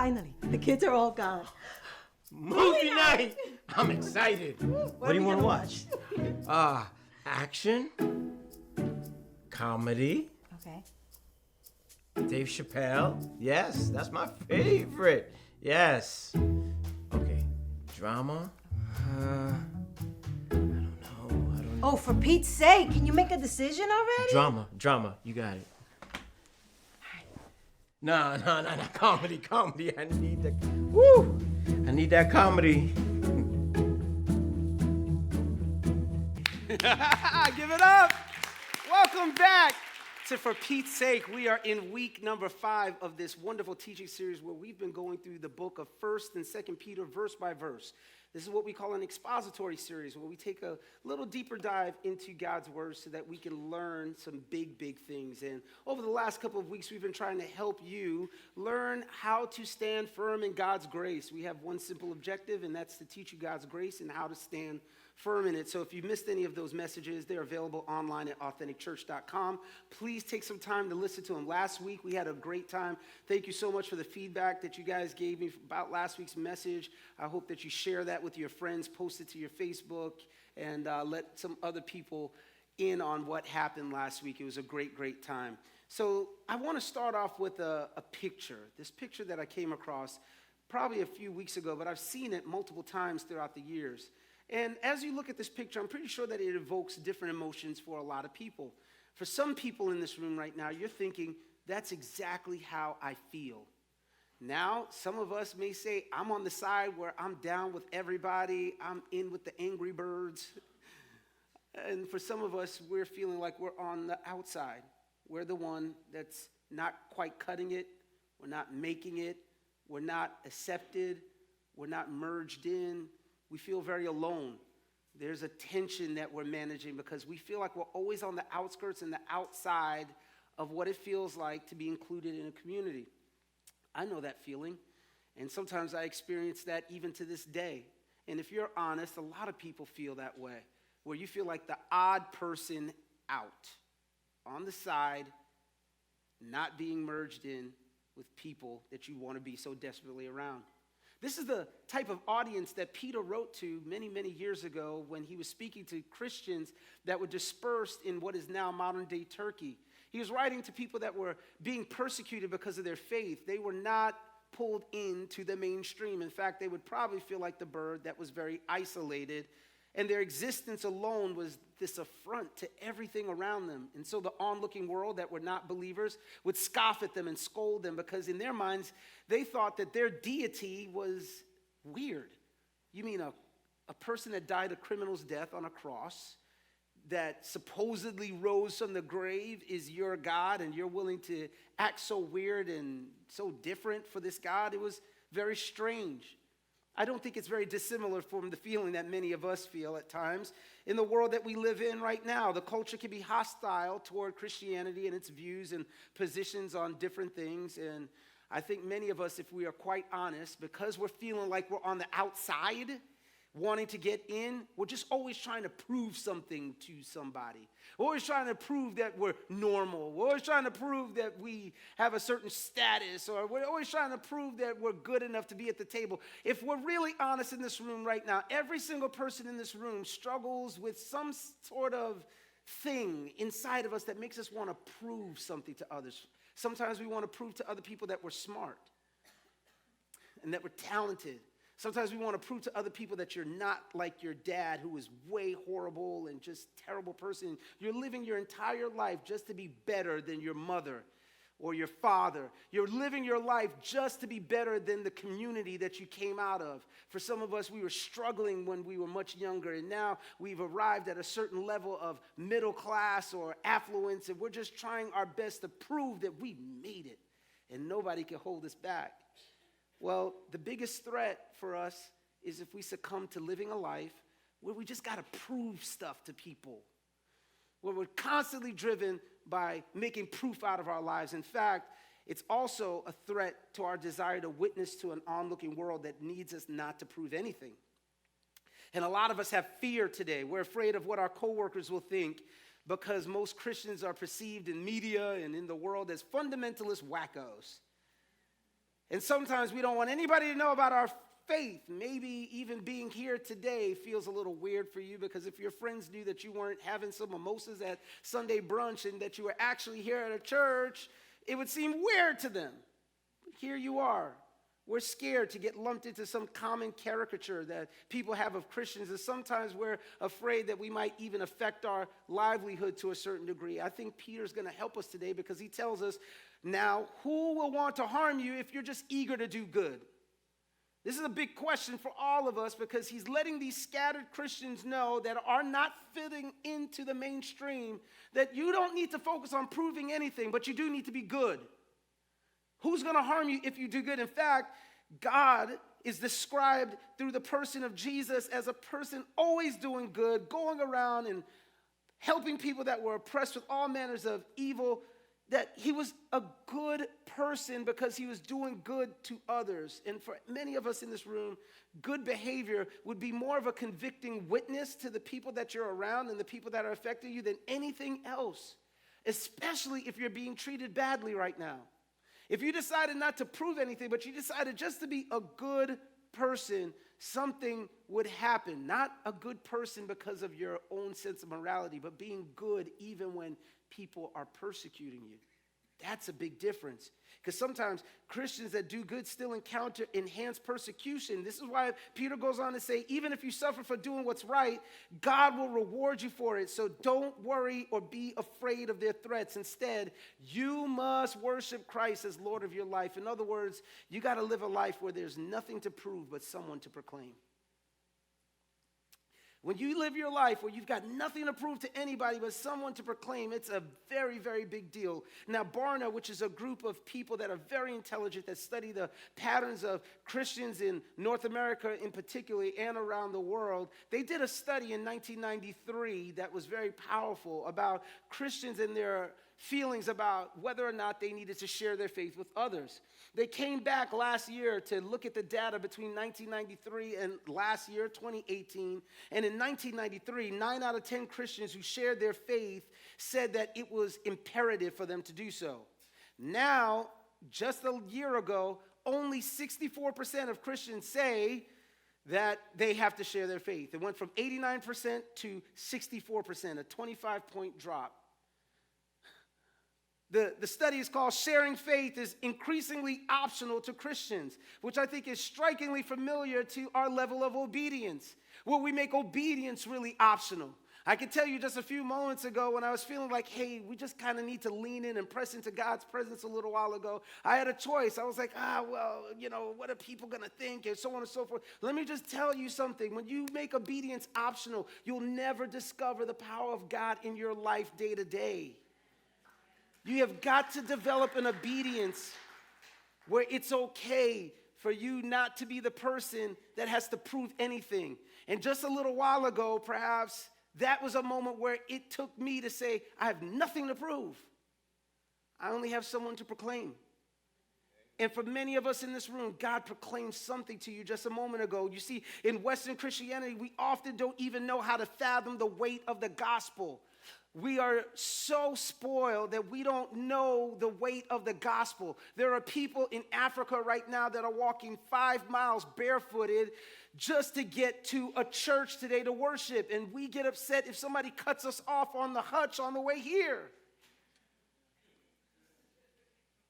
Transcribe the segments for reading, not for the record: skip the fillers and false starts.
Finally, the kids are all gone. Movie night! I'm excited. What do you want to watch? Action, comedy, Okay. Dave Chappelle. Yes, that's my favorite. Yes. Okay, drama. I don't know. Oh, for Pete's sake, can you make a decision already? Drama. You got it. No, comedy. I need that comedy. Give it up. Welcome back to For Pete's Sake. We are in week number 5 of this wonderful teaching series where we've been going through the book of 1st and 2nd Peter verse by verse. This is what we call an expository series where we take a little deeper dive into God's word so that we can learn some big things. And over the last couple of weeks, we've been trying to help you learn how to stand firm in God's grace. We have one simple objective, and that's to teach you God's grace and how to stand firm in it. So if you missed any of those messages, they're available online at authenticchurch.com. Please take some time to listen to them. Last week, we had a great time. Thank you so much for the feedback that you guys gave me about last week's message. I hope that you share that with your friends, post it to your Facebook, and let some other people in on what happened last week. It was a great time. So I want to start off with a picture. This picture that I came across probably a few weeks ago, but I've seen it multiple times throughout the years. And as you look at this picture, I'm pretty sure that it evokes different emotions for a lot of people. For some people in this room right now, you're thinking, that's exactly how I feel. Now, some of us may say, I'm on the side where I'm down with everybody. I'm in with the angry birds. And for some of us, we're feeling like we're on the outside. We're the one that's not quite cutting it. We're not making it. We're not accepted. We're not merged in. We feel very alone. There's a tension that we're managing because we feel like we're always on the outskirts and the outside of what it feels like to be included in a community. I know that feeling, and sometimes I experience that even to this day. And if you're honest, a lot of people feel that way, where you feel like the odd person out, on the side, not being merged in with people that you want to be so desperately around. This is the type of audience that Peter wrote to many years ago when he was speaking to Christians that were dispersed in what is now modern-day Turkey. He was writing to people that were being persecuted because of their faith. They were not pulled into the mainstream. In fact, they would probably feel like the bird that was very isolated, and their existence alone was this affront to everything around them. And so the onlooking world that were not believers would scoff at them and scold them because in their minds, they thought that their deity was weird. You mean a person that died a criminal's death on a cross, that supposedly rose from the grave, is your God, and you're willing to act so weird and so different for this God? It was very strange. I don't think it's very dissimilar from the feeling that many of us feel at times. In the world that we live in right now, the culture can be hostile toward Christianity and its views and positions on different things. And I think many of us, if we are quite honest, because we're feeling like we're on the outside, wanting to get in, we're just always trying to prove something to somebody. We're always trying to prove that we're normal. We're always trying to prove that we have a certain status, or we're always trying to prove that we're good enough to be at the table. If we're really honest in this room right now, every single person in this room struggles with some sort of thing inside of us that makes us want to prove something to others. Sometimes we want to prove to other people that we're smart and that we're talented. Sometimes we want to prove to other people that you're not like your dad, who is way horrible and just terrible person. You're living your entire life just to be better than your mother or your father. You're living your life just to be better than the community that you came out of. For some of us, we were struggling when we were much younger, and now we've arrived at a certain level of middle class or affluence, and we're just trying our best to prove that we made it, and nobody can hold us back. Well, the biggest threat for us is if we succumb to living a life where we just got to prove stuff to people, where we're constantly driven by making proof out of our lives. In fact, it's also a threat to our desire to witness to an onlooking world that needs us not to prove anything. And a lot of us have fear today. We're afraid of what our coworkers will think because most Christians are perceived in media and in the world as fundamentalist wackos. And sometimes we don't want anybody to know about our faith. Maybe even being here today feels a little weird for you, because if your friends knew that you weren't having some mimosas at Sunday brunch and that you were actually here at a church, it would seem weird to them. But here you are. We're scared to get lumped into some common caricature that people have of Christians, and sometimes we're afraid that we might even affect our livelihood to a certain degree. I think Peter's going to help us today, because he tells us, now, who will want to harm you if you're just eager to do good? This is a big question for all of us, because he's letting these scattered Christians know that are not fitting into the mainstream that you don't need to focus on proving anything, but you do need to be good. Who's going to harm you if you do good? In fact, God is described through the person of Jesus as a person always doing good, going around and helping people that were oppressed with all manners of evil, that he was a good person because he was doing good to others. And for many of us in this room, good behavior would be more of a convicting witness to the people that you're around and the people that are affecting you than anything else, especially if you're being treated badly right now. If you decided not to prove anything, but you decided just to be a good person, something would happen. Not a good person because of your own sense of morality, but being good even when people are persecuting you. That's a big difference. Because sometimes Christians that do good still encounter enhanced persecution. This is why Peter goes on to say, even if you suffer for doing what's right, God will reward you for it. So don't worry or be afraid of their threats. Instead, you must worship Christ as Lord of your life. In other words, you got to live a life where there's nothing to prove but someone to proclaim. When you live your life where you've got nothing to prove to anybody but someone to proclaim, it's a very, very big deal. Now, Barna, which is a group of people that are very intelligent, that study the patterns of Christians in North America in particular and around the world, they did a study in 1993 that was very powerful about Christians and their feelings about whether or not they needed to share their faith with others. They came back last year to look at the data between 1993 and last year, 2018. And in 1993, 9 out of 10 Christians who shared their faith said that it was imperative for them to do so. Now, just a year ago, only 64% of Christians say that they have to share their faith. It went from 89% to 64%, a 25-point drop. The study is called Sharing Faith is Increasingly Optional to Christians, which I think is strikingly familiar to our level of obedience, where we make obedience really optional. I can tell you just a few moments ago when I was feeling like, hey, we just kind of need to lean in and press into God's presence a little while ago. I had a choice. I was like, what are people going to think, and so on and so forth. Let me just tell you something. When you make obedience optional, you'll never discover the power of God in your life day to day. You have got to develop an obedience where it's okay for you not to be the person that has to prove anything. And just a little while ago, perhaps, that was a moment where it took me to say, I have nothing to prove. I only have someone to proclaim. And for many of us in this room, God proclaimed something to you just a moment ago. You see, in Western Christianity, we often don't even know how to fathom the weight of the gospel. We are so spoiled that we don't know the weight of the gospel. There are people in Africa right now that are walking 5 miles barefooted just to get to a church today to worship. And we get upset if somebody cuts us off on the hutch on the way here.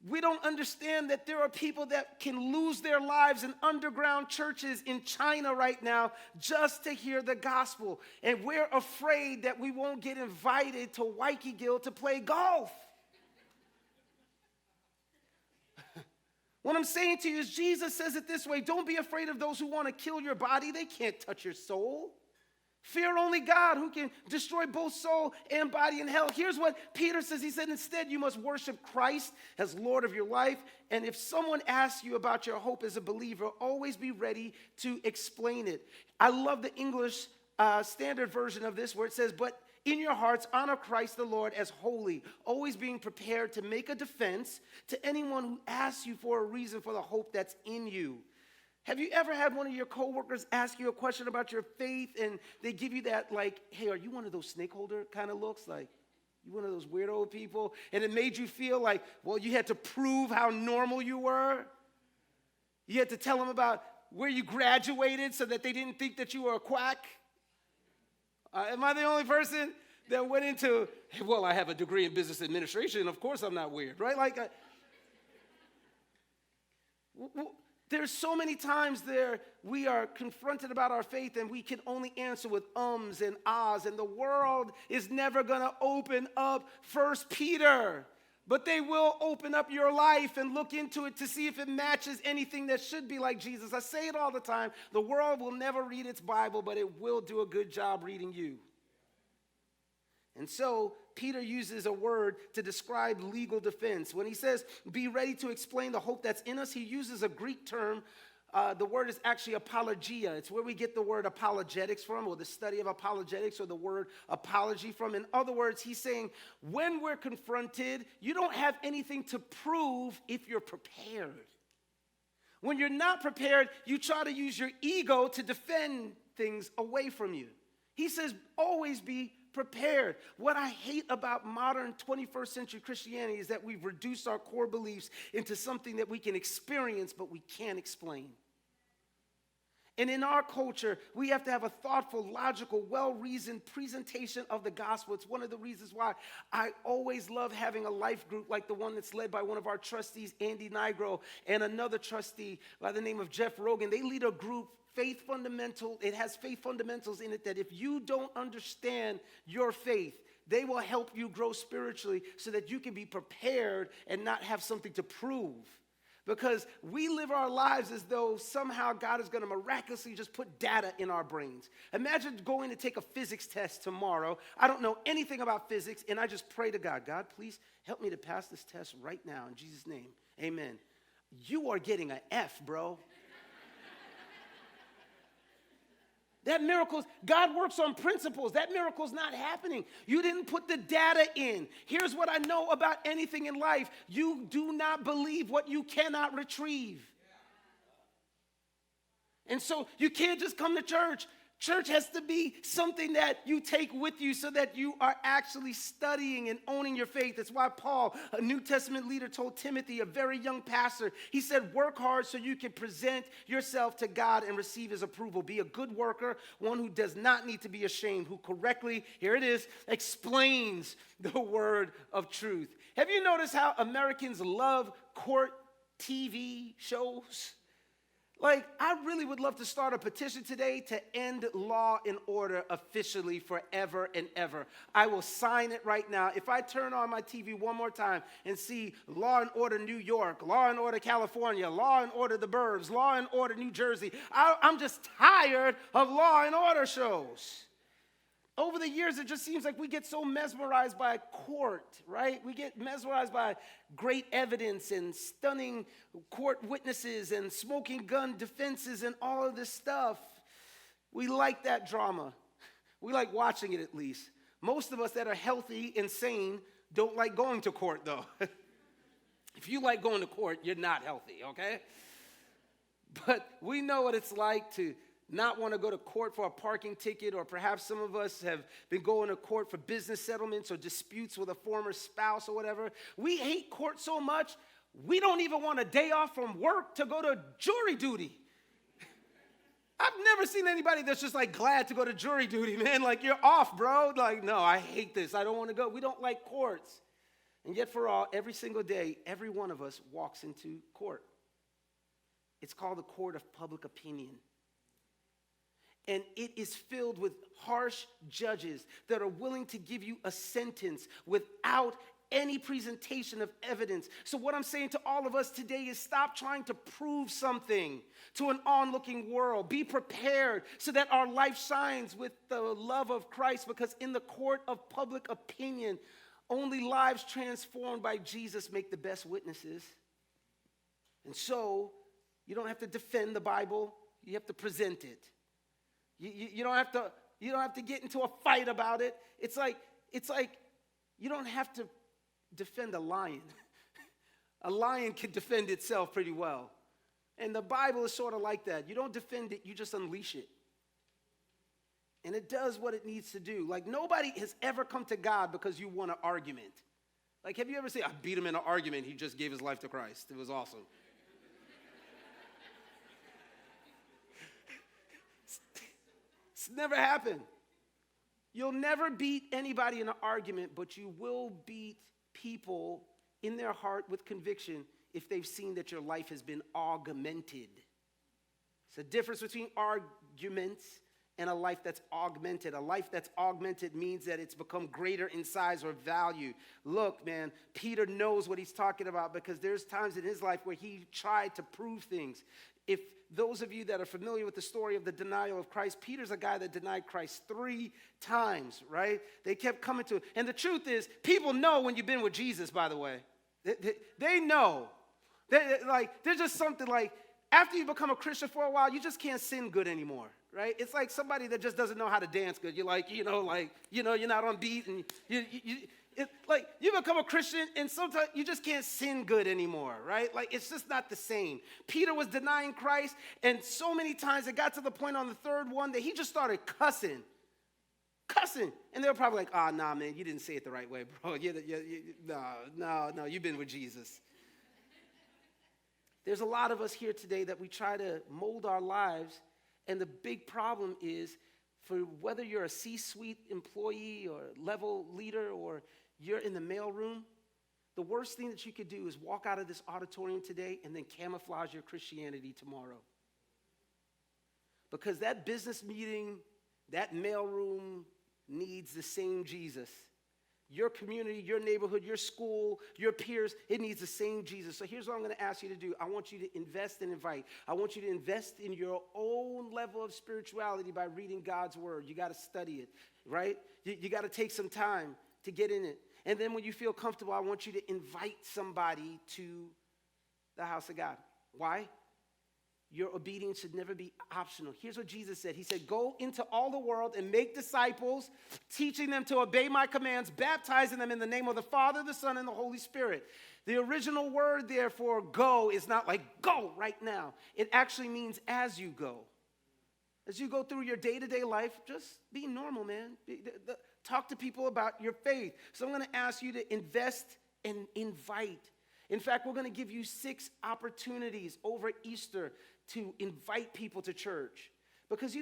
We don't understand that there are people that can lose their lives in underground churches in China right now just to hear the gospel. And we're afraid that we won't get invited to Waikiki to play golf. What I'm saying to you is Jesus says it this way: don't be afraid of those who want to kill your body. They can't touch your soul. Fear only God, who can destroy both soul and body in hell. Here's what Peter says. He said, instead, you must worship Christ as Lord of your life. And if someone asks you about your hope as a believer, always be ready to explain it. I love the English Standard Version of this, where it says, but in your hearts, honor Christ the Lord as holy, always being prepared to make a defense to anyone who asks you for a reason for the hope that's in you. Have you ever had one of your coworkers ask you a question about your faith, and they give you that, like, hey, are you one of those snake holder kind of looks? Like, you one of those weirdo people? And it made you feel like, well, you had to prove how normal you were? You had to tell them about where you graduated so that they didn't think that you were a quack. Am I the only person that went into, well, I have a degree in business administration. Of course I'm not weird, right? There's so many times there we are confronted about our faith and we can only answer with ums and ahs, and the world is never going to open up 1 Peter. But they will open up your life and look into it to see if it matches anything that should be like Jesus. I say it all the time. The world will never read its Bible, but it will do a good job reading you. And so Peter uses a word to describe legal defense. When he says, be ready to explain the hope that's in us, he uses a Greek term. The word is actually apologia. It's where we get the word apologetics from, or the study of apologetics, or the word apology from. In other words, he's saying when we're confronted, you don't have anything to prove if you're prepared. When you're not prepared, you try to use your ego to defend things away from you. He says always be prepared. What I hate about modern 21st century Christianity is that we've reduced our core beliefs into something that we can experience but we can't explain. And in our culture, we have to have a thoughtful, logical, well-reasoned presentation of the gospel. It's one of the reasons why I always love having a life group like the one that's led by one of our trustees, Andy Nigro, and another trustee by the name of Jeff Rogan. They lead a group, Faith Fundamental. It has faith fundamentals in it that if you don't understand your faith, they will help you grow spiritually so that you can be prepared and not have something to prove. Because we live our lives as though somehow God is going to miraculously just put data in our brains. Imagine going to take a physics test tomorrow. I don't know anything about physics, and I just pray to God, God, please help me to pass this test right now in Jesus' name. Amen. You are getting an F, bro. That miracle's, God works on principles. That miracle's not happening. You didn't put the data in. Here's what I know about anything in life. You do not believe what you cannot retrieve. And so you can't just come to church. Church has to be something that you take with you so that you are actually studying and owning your faith. That's why Paul, a New Testament leader, told Timothy, a very young pastor, he said, work hard so you can present yourself to God and receive his approval. Be a good worker, one who does not need to be ashamed, who correctly, here it is, explains the word of truth. Have you noticed how Americans love court TV shows? Like, I really would love to start a petition today to end law and order officially forever and ever. I will sign it right now. If I turn on my TV one more time and see Law and Order New York, Law and Order California, Law and Order The Burbs, Law and Order New Jersey, I'm just tired of Law and Order shows. Over the years, it just seems like we get so mesmerized by court, right? We get mesmerized by great evidence and stunning court witnesses and smoking gun defenses and all of this stuff. We like that drama. We like watching it at least. Most of us that are healthy and sane don't like going to court, though. If you like going to court, you're not healthy, okay? But we know what it's like to not want to go to court for a parking ticket, or perhaps some of us have been going to court for business settlements or disputes with a former spouse or whatever. We hate court so much, we don't even want a day off from work to go to jury duty. I've never seen anybody that's just like glad to go to jury duty, man. Like, you're off, bro. Like, no, I hate this. I don't want to go. We don't like courts. And yet for all, every single day, every one of us walks into court. It's called the court of public opinion. And it is filled with harsh judges that are willing to give you a sentence without any presentation of evidence. So what I'm saying to all of us today is stop trying to prove something to an onlooking world. Be prepared so that our life shines with the love of Christ, because in the court of public opinion, only lives transformed by Jesus make the best witnesses. And so you don't have to defend the Bible, you have to present it. You don't have to get into a fight about it. It's like you don't have to defend a lion. A lion can defend itself pretty well. And the Bible is sort of like that. You don't defend it, you just unleash it. And it does what it needs to do. Like, nobody has ever come to God because you won an argument. Like, have you ever seen, I beat him in an argument, he just gave his life to Christ. It was awesome. It's never happened. You'll never beat anybody in an argument, but you will beat people in their heart with conviction if they've seen that your life has been augmented. It's a difference between arguments and a life that's augmented. A life that's augmented means that it's become greater in size or value. Look, man, Peter knows what he's talking about because there's times in his life where he tried to prove things. If those of you that are familiar with the story of the denial of Christ, Peter's a guy that denied Christ 3 times, right? They kept coming to it. And the truth is, people know when you've been with Jesus, by the way. They know. There's just something like, after you become a Christian for a while, you just can't sin good anymore, right? It's like somebody that just doesn't know how to dance good. You're like, you're not on beat, and you become a Christian, and sometimes you just can't sin good anymore, right? Like, it's just not the same. Peter was denying Christ, and so many times it got to the point on the third one that he just started cussing. And they were probably like, oh, nah, man, you didn't say it the right way, bro. No, you've been with Jesus. There's a lot of us here today that we try to mold our lives, and the big problem is for whether you're a C-suite employee or level leader or you're in the mailroom, the worst thing that you could do is walk out of this auditorium today and then camouflage your Christianity tomorrow. Because that business meeting, that mailroom needs the same Jesus. Your community, your neighborhood, your school, your peers, it needs the same Jesus. So here's what I'm going to ask you to do. I want you to invest and invite. I want you to invest in your own level of spirituality by reading God's word. You got to study it, right? You got to take some time to get in it. And then when you feel comfortable, I want you to invite somebody to the house of God. Why? Your obedience should never be optional. Here's what Jesus said. He said, go into all the world and make disciples, teaching them to obey my commands, baptizing them in the name of the Father, the Son, and the Holy Spirit. The original word, therefore, go is not like go right now. It actually means as you go. As you go through your day-to-day life, just be normal, man. Talk to people about your faith. So I'm going to ask you to invest and invite. In fact, we're going to give you 6 opportunities over Easter to invite people to church. Because,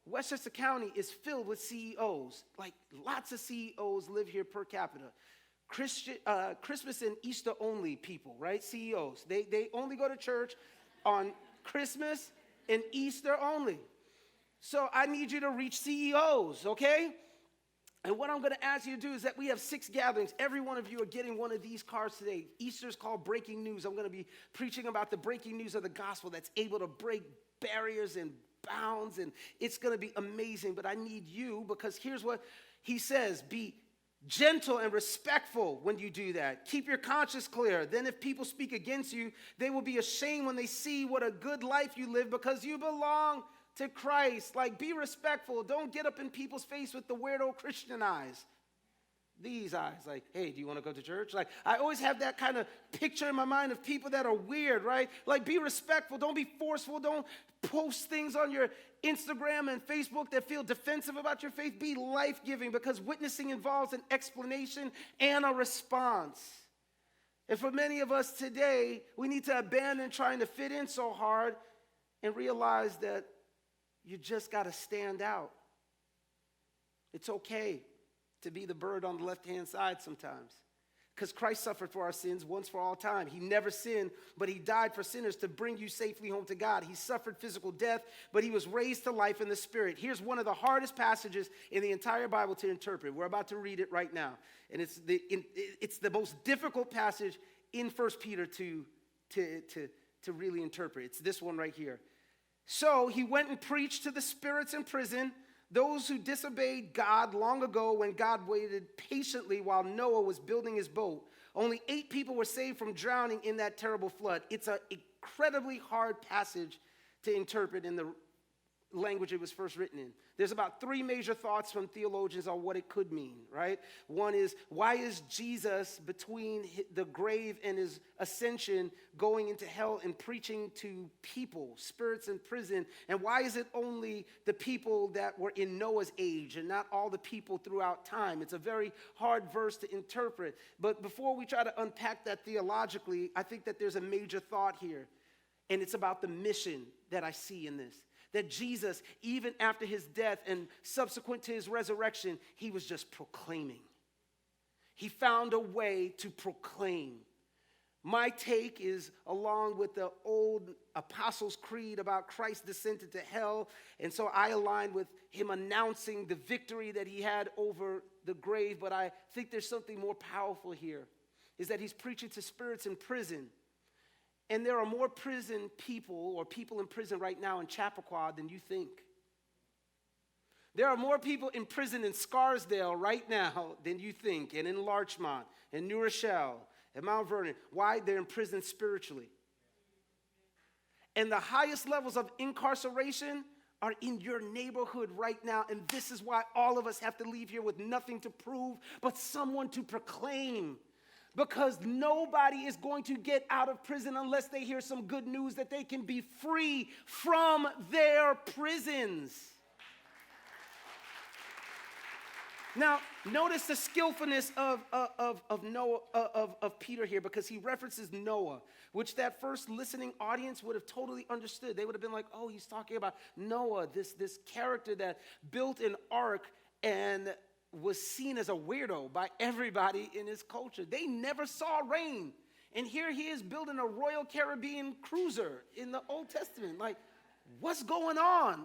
Westchester County is filled with CEOs. Like, lots of CEOs live here per capita. Christmas and Easter only people, right? CEOs. They only go to church on Christmas and Easter only. So I need you to reach CEOs, okay? And what I'm going to ask you to do is that we have 6 gatherings. Every one of you are getting one of these cards today. Easter's called Breaking News. I'm going to be preaching about the breaking news of the gospel that's able to break barriers and bounds, and it's going to be amazing. But I need you, because here's what he says. Be gentle and respectful when you do that. Keep your conscience clear. Then if people speak against you, they will be ashamed when they see what a good life you live because you belong to Christ. Like, be respectful. Don't get up in people's face with the weirdo Christian eyes. These eyes, like, hey, do you want to go to church? Like, I always have that kind of picture in my mind of people that are weird, right? Like, be respectful. Don't be forceful. Don't post things on your Instagram and Facebook that feel defensive about your faith. Be life-giving, because witnessing involves an explanation and a response. And for many of us today, we need to abandon trying to fit in so hard and realize that you just got to stand out. It's okay to be the bird on the left-hand side sometimes, because Christ suffered for our sins once for all time. He never sinned, but he died for sinners to bring you safely home to God. He suffered physical death, but he was raised to life in the Spirit. Here's one of the hardest passages in the entire Bible to interpret. We're about to read it right now, and it's the most difficult passage in 1 Peter to really interpret. It's this one right here. So he went and preached to the spirits in prison, those who disobeyed God long ago when God waited patiently while Noah was building his boat. Only 8 people were saved from drowning in that terrible flood. It's an incredibly hard passage to interpret in the language it was first written in. There's about 3 major thoughts from theologians on what it could mean, right? One is, why is Jesus between the grave and his ascension going into hell and preaching to people, spirits in prison? And why is it only the people that were in Noah's age and not all the people throughout time? It's a very hard verse to interpret. But before we try to unpack that theologically, I think that there's a major thought here. And it's about the mission that I see in this. that Jesus, even after his death and subsequent to his resurrection, he was just proclaiming. He found a way to proclaim. My take is along with the old Apostles' Creed about Christ's descent into hell. And so I align with him announcing the victory that he had over the grave. But I think there's something more powerful here, is that he's preaching to spirits in prison. And there are more prison people or people in prison right now in Chappaqua than you think. There are more people in prison in Scarsdale right now than you think, and in Larchmont, and New Rochelle, and Mount Vernon. Why? They're in prison spiritually. And the highest levels of incarceration are in your neighborhood right now. And this is why all of us have to leave here with nothing to prove, but someone to proclaim. Because nobody is going to get out of prison unless they hear some good news that they can be free from their prisons. Now, notice the skillfulness of Peter here, because he references Noah, which that first listening audience would have totally understood. They would have been like, oh, he's talking about Noah, this character that built an ark and was seen as a weirdo by everybody in his culture. They never saw rain. And here he is building a Royal Caribbean cruiser in the Old Testament. Like, what's going on?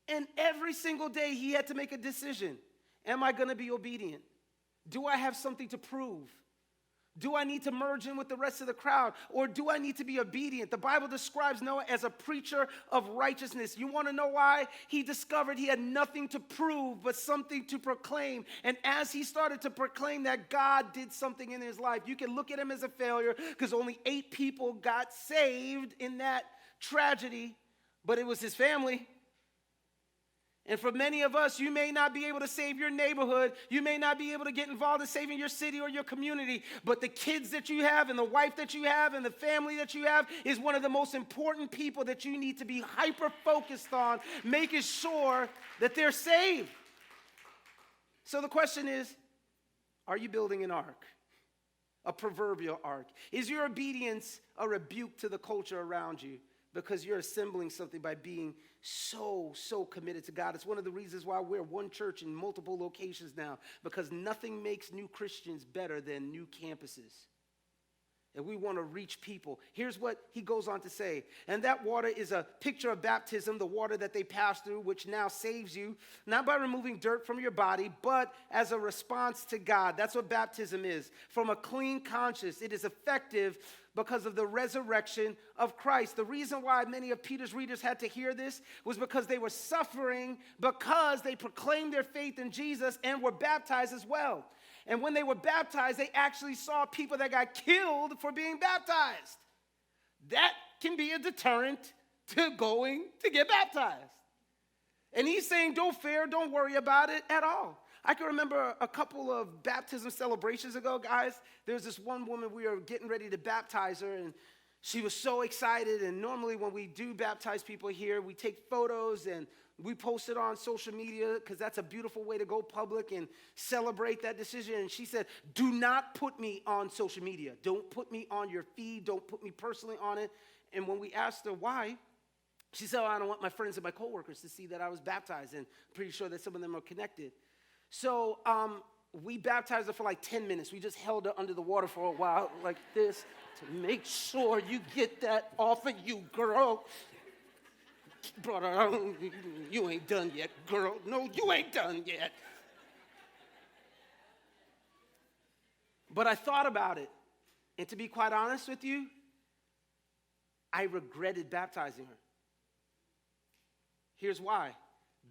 And every single day he had to make a decision. Am I going to be obedient? Do I have something to prove? Do I need to merge in with the rest of the crowd? Or do I need to be obedient? The Bible describes Noah as a preacher of righteousness. You want to know why? He discovered he had nothing to prove, but something to proclaim. And as he started to proclaim that, God did something in his life. You can look at him as a failure because only 8 people got saved in that tragedy, but it was his family. And for many of us, you may not be able to save your neighborhood. You may not be able to get involved in saving your city or your community. But the kids that you have and the wife that you have and the family that you have is one of the most important people that you need to be hyper-focused on, making sure that they're saved. So the question is, are you building an ark? A proverbial ark? Is your obedience a rebuke to the culture around you? Because you're assembling something by being so committed to God. It's one of the reasons why we're one church in multiple locations now, because nothing makes new Christians better than new campuses. And we want to reach people. Here's what he goes on to say. And that water is a picture of baptism, the water that they pass through, which now saves you, not by removing dirt from your body, but as a response to God. That's what baptism is. From a clean conscience, it is effective because of the resurrection of Christ. The reason why many of Peter's readers had to hear this was because they were suffering because they proclaimed their faith in Jesus and were baptized as well. And when they were baptized, they actually saw people that got killed for being baptized. That can be a deterrent to going to get baptized. And he's saying, don't fear, don't worry about it at all. I can remember a couple of baptism celebrations ago, guys. There's this one woman, we were getting ready to baptize her, and she was so excited. And normally when we do baptize people here, we take photos and we post it on social media because that's a beautiful way to go public and celebrate that decision. And she said, do not put me on social media. Don't put me on your feed. Don't put me personally on it. And when we asked her why, she said, oh, I don't want my friends and my coworkers to see that I was baptized. And I'm pretty sure that some of them are connected. So we baptized her for like 10 minutes. We just held her under the water for a while like this to make sure you get that off of you, girl. Brother, you ain't done yet, girl. No, you ain't done yet. But I thought about it. And to be quite honest with you, I regretted baptizing her. Here's why.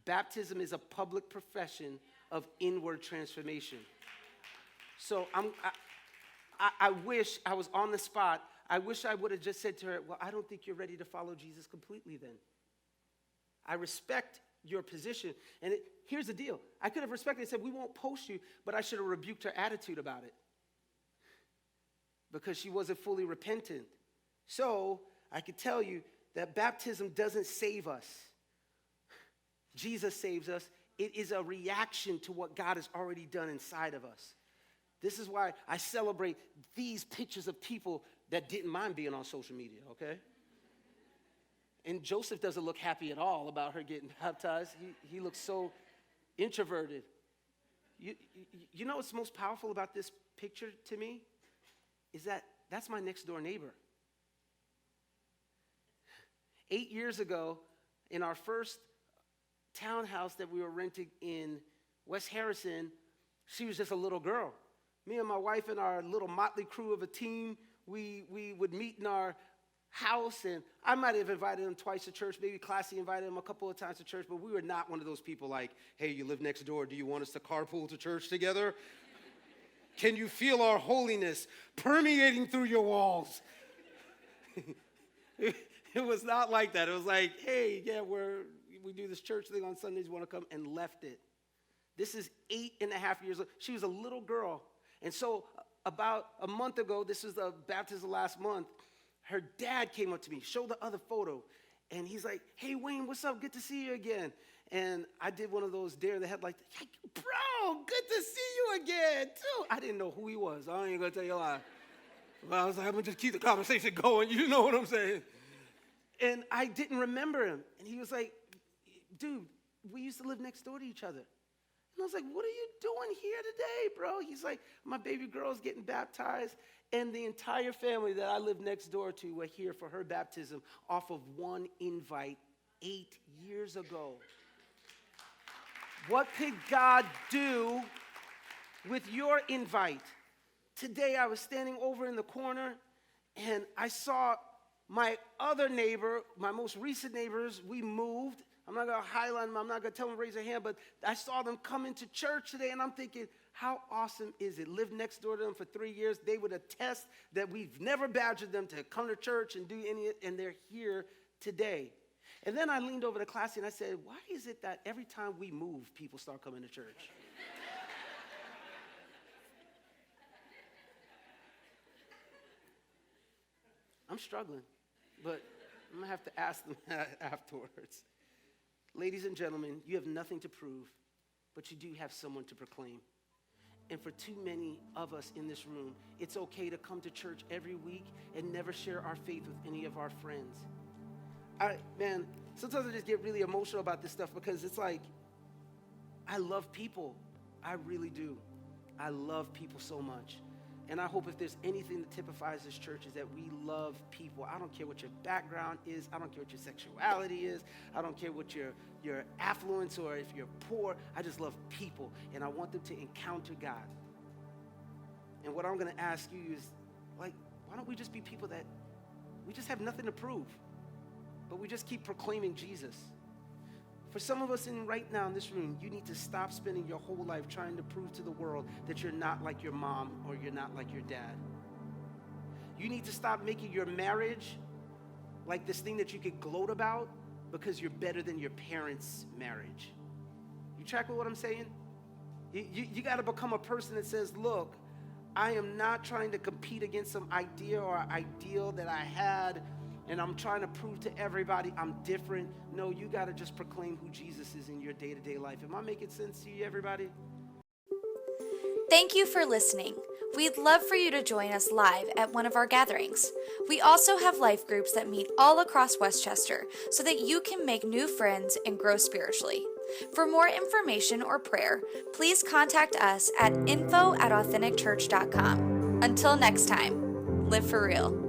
Baptism is a public profession of inward transformation. So I wish I was on the spot. I wish I would have just said to her, well, I don't think you're ready to follow Jesus completely then. I respect your position. And here's the deal. I could have respected and said, we won't post you, but I should have rebuked her attitude about it because she wasn't fully repentant. So I could tell you that baptism doesn't save us. Jesus saves us. It is a reaction to what God has already done inside of us. This is why I celebrate these pictures of people that didn't mind being on social media, okay? And Joseph doesn't look happy at all about her getting baptized. He looks so introverted. You know what's most powerful about this picture to me? Is that's my next door neighbor. 8 years ago, in our first townhouse that we were renting in West Harrison, she was just a little girl. Me and my wife and our little motley crew of a team, we would meet in our house, and I might have invited him twice to church. Maybe Classy invited him a couple of times to church, but we were not one of those people like, hey, you live next door. Do you want us to carpool to church together? Can you feel our holiness permeating through your walls? It was not like that. It was like, hey, yeah, we do this church thing on Sundays. You want to come? And left it. This is 8.5 years old. She was a little girl. And so about a month ago, this was the baptism last month, her dad came up to me, showed the other photo, and he's like, hey, Wayne, what's up? Good to see you again. And I did one of those dare the headlight, hey, bro, good to see you again, too. I didn't know who he was. I ain't going to tell you a lie. But I was like, I'm going to just keep the conversation going. You know what I'm saying? And I didn't remember him. And he was like, dude, we used to live next door to each other. And I was like, what are you doing here today, bro? He's like, my baby girl's getting baptized. And the entire family that I live next door to were here for her baptism off of one invite 8 years ago. What could God do with your invite? Today I was standing over in the corner and I saw my other neighbor, my most recent neighbors, we moved. I'm not going to highlight them. I'm not going to tell them to raise their hand, but I saw them come into church today, and I'm thinking, how awesome is it? Lived next door to them for 3 years. They would attest that we've never badgered them to come to church and do any, and they're here today. And then I leaned over to Classy, and I said, why is it that every time we move, people start coming to church? I'm struggling, but I'm going to have to ask them afterwards. Ladies and gentlemen, you have nothing to prove, but you do have someone to proclaim. And for too many of us in this room, it's okay to come to church every week and never share our faith with any of our friends. Sometimes I just get really emotional about this stuff because it's like, I love people. I really do. I love people so much. And I hope if there's anything that typifies this church is that we love people. I don't care what your background is. I don't care what your sexuality is. I don't care what your affluence or if you're poor. I just love people, and I want them to encounter God. And what I'm going to ask you is, like, why don't we just be people that we just have nothing to prove, but we just keep proclaiming Jesus? For some of us right now in this room, you need to stop spending your whole life trying to prove to the world that you're not like your mom or you're not like your dad. You need to stop making your marriage like this thing that you could gloat about because you're better than your parents' marriage. You track with what I'm saying? You got to become a person that says, look, I am not trying to compete against some idea or ideal that I had, and I'm trying to prove to everybody I'm different. No, you got to just proclaim who Jesus is in your day-to-day life. Am I making sense to you, everybody? Thank you for listening. We'd love for you to join us live at one of our gatherings. We also have life groups that meet all across Westchester so that you can make new friends and grow spiritually. For more information or prayer, please contact us at info@authenticchurch.com. Until next time, live for real.